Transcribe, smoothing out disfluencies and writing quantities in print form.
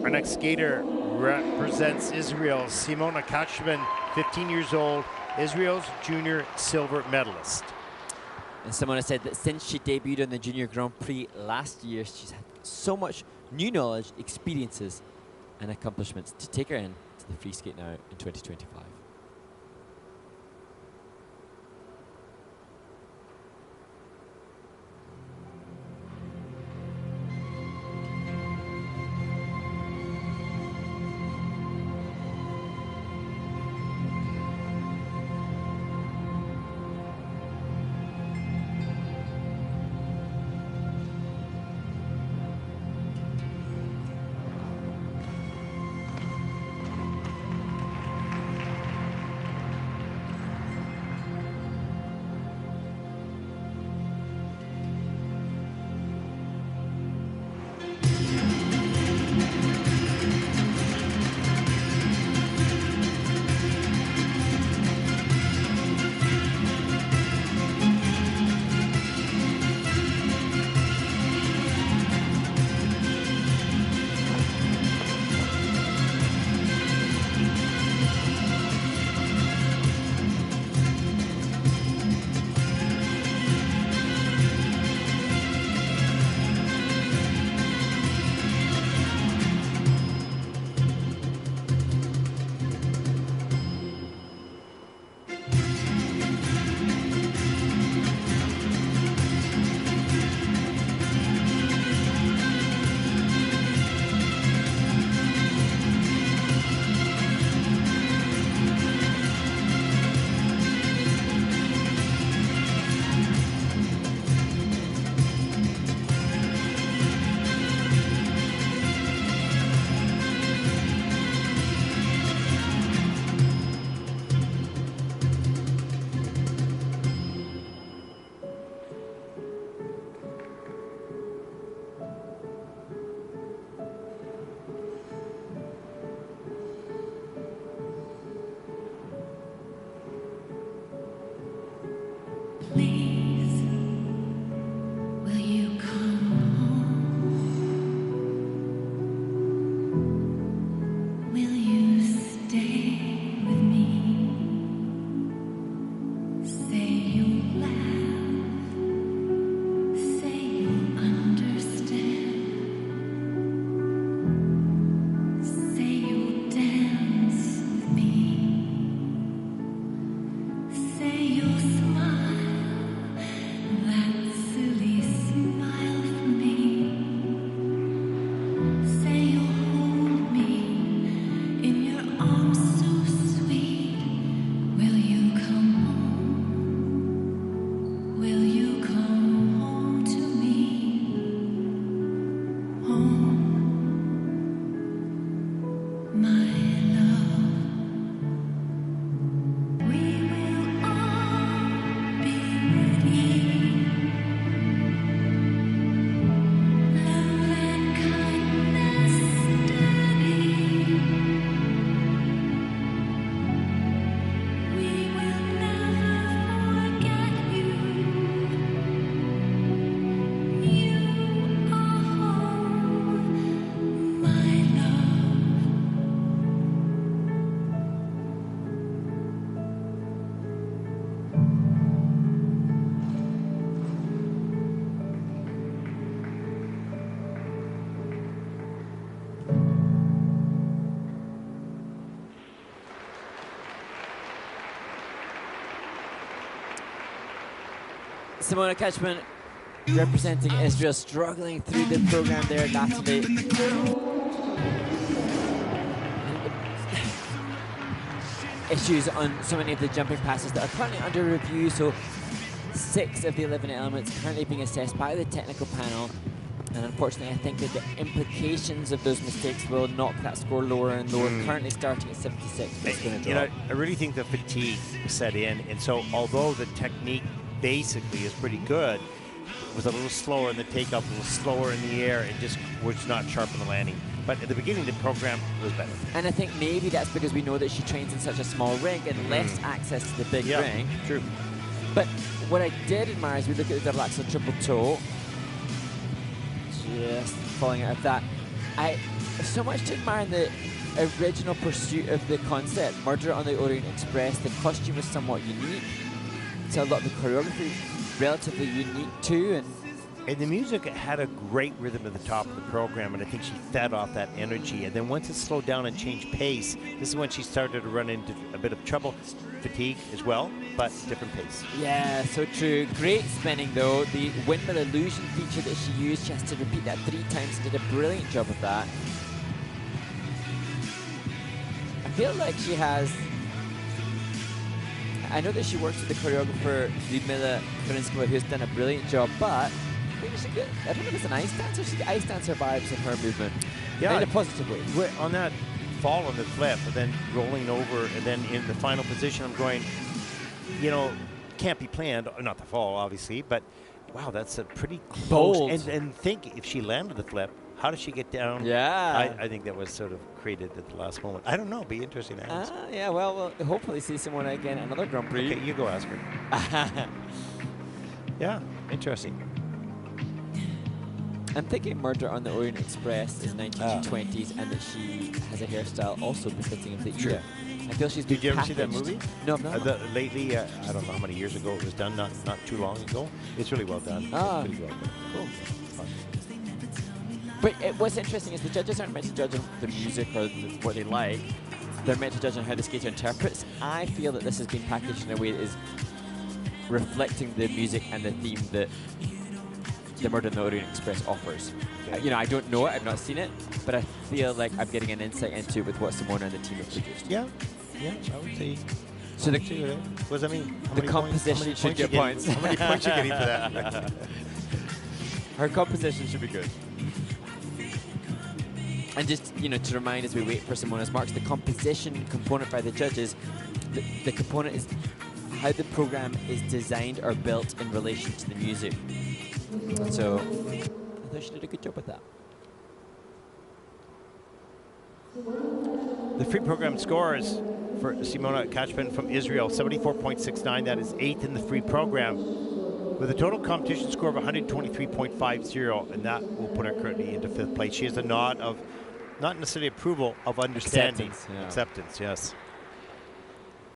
Our next skater represents Israel, Simona TKACHMAN, 15 years old, Israel's junior silver medalist. And Simona said that since she debuted on the Junior Grand Prix last year, she's had so much new knowledge, experiences, and accomplishments to take her in to the free skate now in 2025. Simona TKACHMAN representing Israel, struggling through the program there laterally. Issues on so many of the jumping passes that are currently under review, so 6 of the 11 elements currently being assessed by the technical panel. And unfortunately, I think that the implications of those mistakes will knock that score lower and lower, currently starting at 76. But it's going to drop. I really think the fatigue set in, and so although the technique basically is pretty good, it was a little slower in the takeoff, a little slower in the air, and just was not sharp in the landing. But at the beginning, the program was better. And I think maybe that's because we know that she trains in such a small ring and less access to the big ring. True. But what I did admire is we look at the relaxed triple toe, just falling out of that. so much to admire in the original pursuit of the concept. Murder on the Orient Express, the costume was somewhat unique. So a lot of the choreography relatively unique too. And the music had a great rhythm at the top of the program, and I think she fed off that energy. And then once it slowed down and changed pace, this is when she started to run into a bit of trouble, fatigue as well, but different pace. Yeah, so true. Great spinning though. The windmill illusion feature that she used, she has to repeat that 3 times, did a brilliant job of that. I feel like she has... I know that she works with the choreographer, Lyudmila Korinskova, who's done a brilliant job, but maybe she could, I don't know if it's an ice dancer, she's got ice dancer vibes in her movement. Yeah. In a positive way. On that fall on the flip, and then rolling over, and then in the final position, I'm going, you know, can't be planned, not the fall, obviously, but wow, that's a pretty close. Bold. And think, if she landed the flip, how does she get down? Yeah. I think that was sort of created at the last moment. I don't know. Be interesting to ask. Yeah, well, we'll hopefully see Simona again at another Grand Prix. Okay, you go ask her. Yeah, interesting. I'm thinking Murder on the Orient Express is 1920s and that she has a hairstyle also befitting of the era. I feel she's been Did you ever see that packaged. movie? No, not. Lately, I don't know how many years ago it was done, not too long ago. It's really well done. Ah. It's pretty well done. Cool. Fun. But what's interesting is the judges aren't meant to judge on the music or what they like. They're meant to judge on how the skater interprets. I feel that this has been packaged in a way that is reflecting the music and the theme that the Murder on the Orient Express offers. Okay. You know, I don't know it, I've not seen it, but I feel like I'm getting an insight into it with what Simona and the team have produced. Yeah, I would say. So the What does that mean? How the many composition points, should get you points. How many points you getting for that? Her composition should be good. And just, you know, to remind as we wait for Simona's marks, the composition component by the judges, the component is how the program is designed or built in relation to the music. So I thought she did a good job with that. The free program scores for Simona TKACHMAN from Israel, 74.69. That is 8th in the free program, with a total competition score of 123.50, and that will put her currently into 5th place. She has a nod of, not necessarily approval, of understanding. Acceptance, yeah. Acceptance, yes.